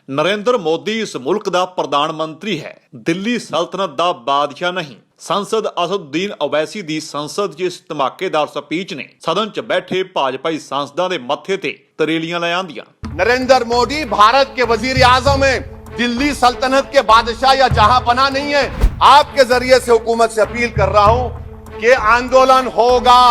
नरेंद्र मोदी इस मुल्क दा प्रधानमंत्री है, दिल्ली सल्तनत दा बादशाह नहीं। सांसद असदुद्दीन ओवैसी दी संसद 'ਚ इस धमाकेदार स्पीच ने सदन 'ਚ बैठे भाजपाई सांसदां दे मत्थे ते तरेलियां ले आंदियां। नरेंद्र मोदी भारत के वजीर आजम है, दिल्ली सल्तनत के बादशाह या जहांपना नहीं है। आपके जरिए से हुकूमत से अपील कर रहा हूं कि आंदोलन होगा,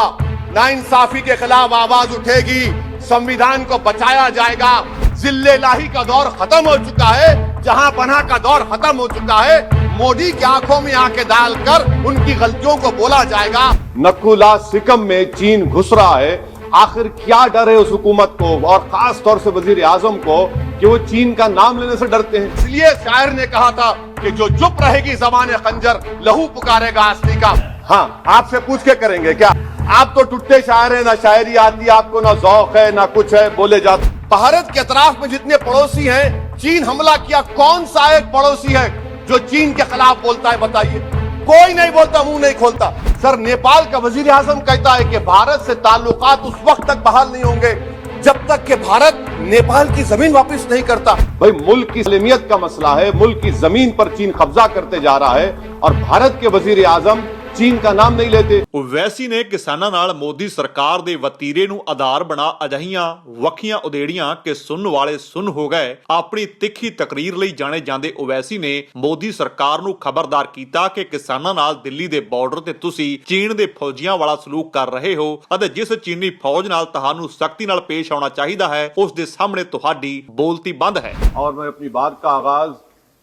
नाइंसाफी के खिलाफ आवाज उठेगी, संविधान को बचाया जाएगा। जिल्लेलाही का दौर खत्म हो चुका है, जहांपना का दौर खत्म हो चुका है। मोदी की आंखों में आंखें डालकर उनकी गलतियों को बोला जाएगा। नकुला सिकम में चीन घुस रहा है, आखिर क्या डर है उस हुकूमत को और खास तौर से वजीर आजम को कि वो चीन का नाम लेने से डरते हैं। इसलिए शायर ने कहा था कि जो चुप रहेगी ज़बाने खंजर, लहू पुकारेगा हस्ती का। हाँ, आपसे पूछ के करेंगे क्या? आप तो टुट्टे शायर हैं, ना शायरी आती आपको, ना जौक है, ना कुछ है, बोले जाते। भारत के अतराफ में जितने पड़ोसी हैं, चीन हमला किया, कौन सा एक पड़ोसी है जो चीन के खिलाफ बोलता है? बताइए, कोई नहीं बोलता, मुंह नहीं खोलता। सर, नेपाल का वजीर आजम कहता है कि भारत से ताल्लुकात उस वक्त तक बहाल नहीं होंगे जब तक कि भारत नेपाल की जमीन वापस नहीं करता। भाई, मुल्क की सलामियत का मसला है, मुल्क की जमीन पर चीन कब्जा करते जा रहा है और भारत के वजीर आजम चीन का नाम नहीं लेते। ओवैसी ने किसानां नाल मोदी सरकार दे वतीरे ਨੂੰ ਆਧਾਰ ਬਣਾ ਅਜਹੀਆਂ ਵੱਖੀਆਂ ਉਦੇੜੀਆਂ ਕਿ ਸੁਣਨ ਵਾਲੇ ਸੁਣ ਹੋ ਗਏ। ਆਪਣੀ ਤਿੱਖੀ ਤਕਰੀਰ ਲਈ ਜਾਣੇ ਜਾਂਦੇ ਓਵੈਸੀ ਨੇ ਮੋਦੀ ਸਰਕਾਰ ਨੂੰ ਖਬਰਦਾਰ ਕੀਤਾ ਕਿ ਕਿਸਾਨਾਂ ਨਾਲ ਦਿੱਲੀ ਦੇ ਬਾਰਡਰ ਤੇ ਤੁਸੀਂ ਚੀਨ ਦੇ ਫੌਜੀਆਂ ਵਾਲਾ ਸਲੂਕ ਕਰ ਰਹੇ ਹੋ ਅਤੇ ਜਿਸ ਚੀਨੀ ਫੌਜ ਨਾਲ ਤੁਹਾਨੂੰ ਸਖਤੀ ਨਾਲ ਪੇਸ਼ ਆਉਣਾ ਚਾਹੀਦਾ ਹੈ ਉਸ ਦੇ ਸਾਹਮਣੇ ਤੁਹਾਡੀ ਬੋਲਤੀ ਬੰਦ ਹੈ। और मैं अपनी बात का आगाज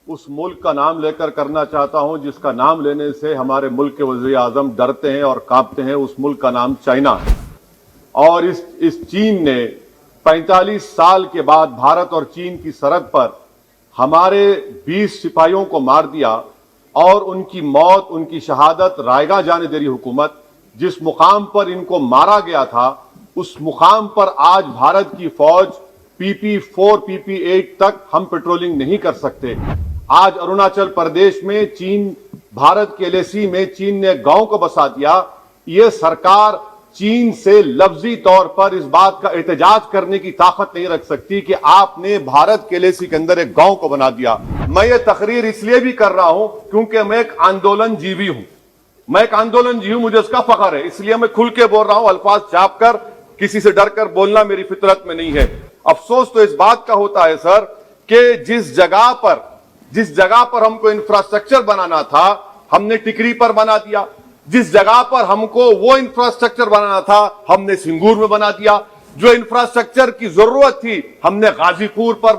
उस मुल्क का नाम लेकर करना चाहता हूं जिसका नाम लेने से हमारे मुल्क के वज़ीर आज़म डरते हैं और कांपते हैं। उस मुल्क का नाम चाइना है और इस चीन ने 45 साल के बाद भारत और चीन की सरहद पर हमारे 20 सिपाहियों को मार दिया और उनकी मौत, उनकी शहादत रायगा जाने दे रही हुकूमत। जिस मुकाम पर इनको मारा गया था उस मुकाम पर आज भारत की फौज PP4 PP8 तक हम पेट्रोलिंग नहीं कर सकते। आज अरुणाचल प्रदेश में चीन, भारत के LAC में चीन ने गांव को बसा दिया। ये सरकार चीन से लफ्जी तौर पर इस बात का एहतजाज करने की ताकत नहीं रख सकती कि आपने भारत के LAC के अंदर एक गांव को बना दिया। मैं ये तकरीर इसलिए भी कर रहा हूं क्योंकि मैं एक आंदोलन जीवी हूं, मैं एक आंदोलन जीवी हूं, मुझे उसका फख्र है, इसलिए मैं खुल के बोल रहा हूं। अल्फाज छाप कर, किसी से डर कर बोलना मेरी फितरत में नहीं है। अफसोस तो इस बात का होता है सर कि जिस जगह पर हमको इंफ्रास्ट्रक्चर बनाना था हमने टिकरी पर बना दिया, जिस जगह पर हमको वो इंफ्रास्ट्रक्चर बनाना था हमने सिंगूर में बना दिया, जो इंफ्रास्ट्रक्चर की जरूरत थी हमने गाजीपुर पर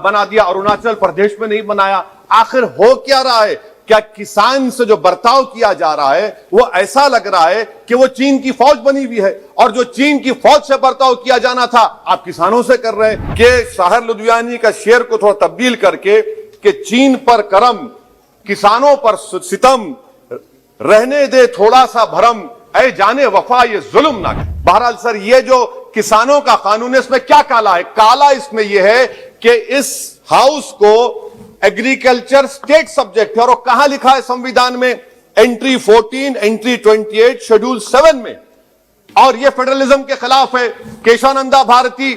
बना दिया, अरुणाचल प्रदेश में नहीं बनाया। आखिर हो क्या रहा है? क्या किसान से जो बर्ताव किया जा रहा है वो ऐसा लग रहा है कि वो चीन की फौज बनी हुई है और जो चीन की फौज से बर्ताव किया जाना था आप किसानों से कर रहे हैं। कि शाहिर लुधियानी का शेर को थोड़ा तब्दील करके कि चीन पर करम, किसानों पर सितम, रहने दे थोड़ा सा भरम, ऐ जाने वफा ये जुल्म ना कर। बहरहाल सर, ये जो किसानों का कानून है इसमें क्या काला है? काला इसमें यह है कि इस हाउस को एग्रीकल्चर स्टेट सब्जेक्ट है और वो कहां लिखा है संविधान में? एंट्री 14, एंट्री 28, शेड्यूल 7 में। और ये फेडरलिज्म के खिलाफ है। केशवानंदा भारती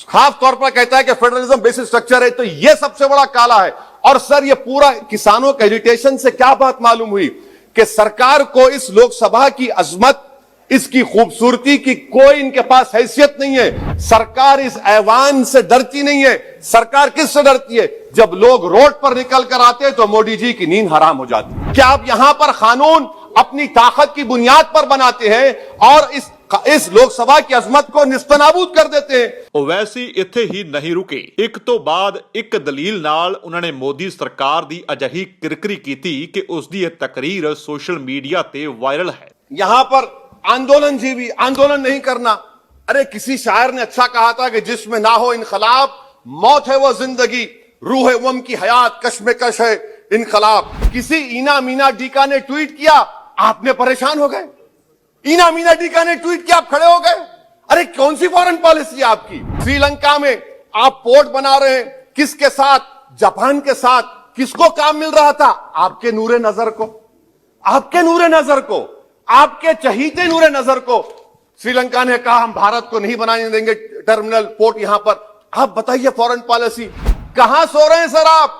खास तौर पर कहता है कि फेडरलिज्म बेसिक स्ट्रक्चर है, तो ये सबसे बड़ा काला है। और सर, ये पूरा किसानों के एजिटेशन से क्या बात मालूम हुई कि सरकार को इस लोकसभा की अजमत, इसकी खूबसूरती की कोई इनके पास हैसियत नहीं है। सरकार इस ऐवान से डरती नहीं है। सरकार किससे डरती है? जब लोग रोड पर निकल कर आते हैं तो मोदी जी की नींद हराम हो जाती है। क्या आप यहां पर कानून अपनी ताकत की बुनियाद पर बनाते हैं और इस लोकसभा की अजमत को निस्तनाबूद कर देते हैं? ओवैसी ਇੱਥੇ ਹੀ नहीं रुके। ਇੱਕ ਤੋਂ ਬਾਅਦ ਇੱਕ ਦਲੀਲ ਨਾਲ ਉਹਨਾਂ ਨੇ ਮੋਦੀ ਸਰਕਾਰ ਦੀ ਅਜਿਹੀ ਕਿਰਕਰੀ ਕੀਤੀ कि उसकी ਇਹ ਤਕਰੀਰ सोशल मीडिया ਤੇ वायरल है। यहां पर आंदोलन जीवी, आंदोलन नहीं करना। अरे, किसी शायर ने अच्छा कहा था कि जिसमें ना हो इनकलाब, मौत है वो जिंदगी, रूह वम की हयात, कश्मकश है इनकलाब। किसी ईना मीना डीका ने ट्वीट किया, आपने परेशान हो गए। ईना मीना डीका ने ट्वीट किया, आप खड़े हो गए। अरे, कौन सी फॉरेन पॉलिसी है आपकी? श्रीलंका में आप पोर्ट बना रहे हैं, किसके साथ? जापान के साथ। किसको काम मिल रहा था? आपके नूरे नजर को, आपके नूरे नजर को, आपके चहीते नूरे नजर को। श्रीलंका ने कहा हम भारत को नहीं बनाने देंगे टर्मिनल पोर्ट यहां पर। आप बताइए फॉरेन पॉलिसी। कहां सो रहे हैं सर आप?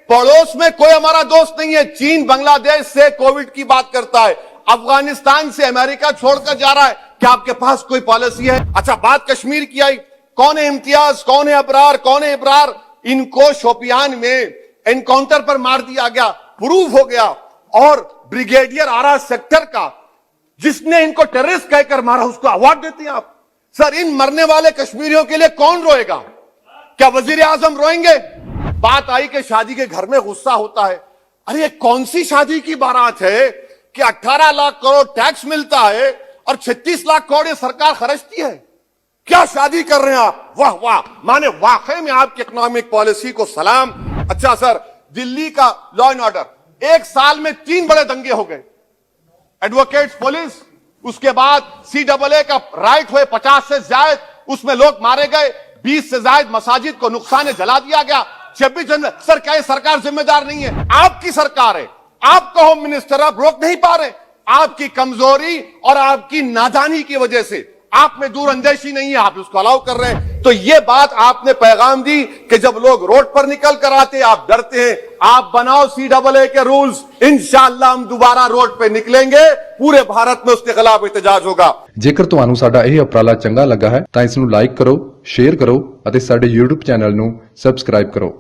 पड़ोस में कोई हमारा दोस्त नहीं है। चीन बांग्लादेश से कोविड की बात करता है, अफगानिस्तान से अमेरिका छोड़कर जा रहा है। क्या आपके पास कोई पॉलिसी है? अच्छा, बात कश्मीर की आई, कौन है इम्तियाज, कौन है अबरार, कौन है इब्रार? इनको शोपियान में एनकाउंटर पर मार दिया गया, प्रूव हो गया। और ब्रिगेडियर आरा सेक्टर का जिसने इनको टेररिस्ट कहकर मारा, उसको अवार्ड देते हैं आप। सर, इन मरने वाले कश्मीरियों के लिए कौन रोएगा? क्या वजीर आजम रोएंगे? बात आई कि शादी के घर में गुस्सा होता है। अरे ये कौन सी शादी की बारात है कि 18 लाख करोड़ टैक्स मिलता है और 36 लाख करोड़ ये सरकार खर्चती है? क्या शादी कर रहे हैं आप? वाह वाह, माने वाकई में आपकी इकोनॉमिक पॉलिसी को सलाम। अच्छा सर, दिल्ली का लॉ एंड ऑर्डर, एक साल में 3 बड़े दंगे हो गए। एडवोकेट्स पुलिस, उसके बाद CAA का राइट हुए 50 से ज्यादा, उसमें लोग मारे गए। 20 से ज्यादा मसाजिद को नुकसान जला दिया गया। 26 जनवरी, सर क्या ये सरकार जिम्मेदार नहीं है? आपकी सरकार है, आपका होम मिनिस्टर, आप रोक नहीं पा रहे। आपकी कमजोरी और आपकी नादानी की वजह से, आप में दूरअंदेशी नहीं है, आप उसको अलाउ कर रहे हैं। तो ये बात आपने पैगाम दी कि जब लोग रोड पर निकल कर आते आप डरते हैं। आप बनाओ CAA के रूल्स, इंशाअल्लाह हम दोबारा रोड पे निकलेंगे, पूरे भारत में उसके खिलाफ एहतजाज होगा। ਜੇਕਰ ਤੁਹਾਨੂੰ ਸਾਡਾ ਇਹ ਉਪਰਾਲਾ ਚੰਗਾ ਲੱਗਾ ਹੈ ਤਾਂ ਇਸ ਨੂੰ ਲਾਈਕ ਕਰੋ, ਸ਼ੇਅਰ ਕਰੋ ਅਤੇ ਸਾਡੇ YouTube ਚੈਨਲ ਨੂੰ ਸਬਸਕ੍ਰਾਈਬ ਕਰੋ।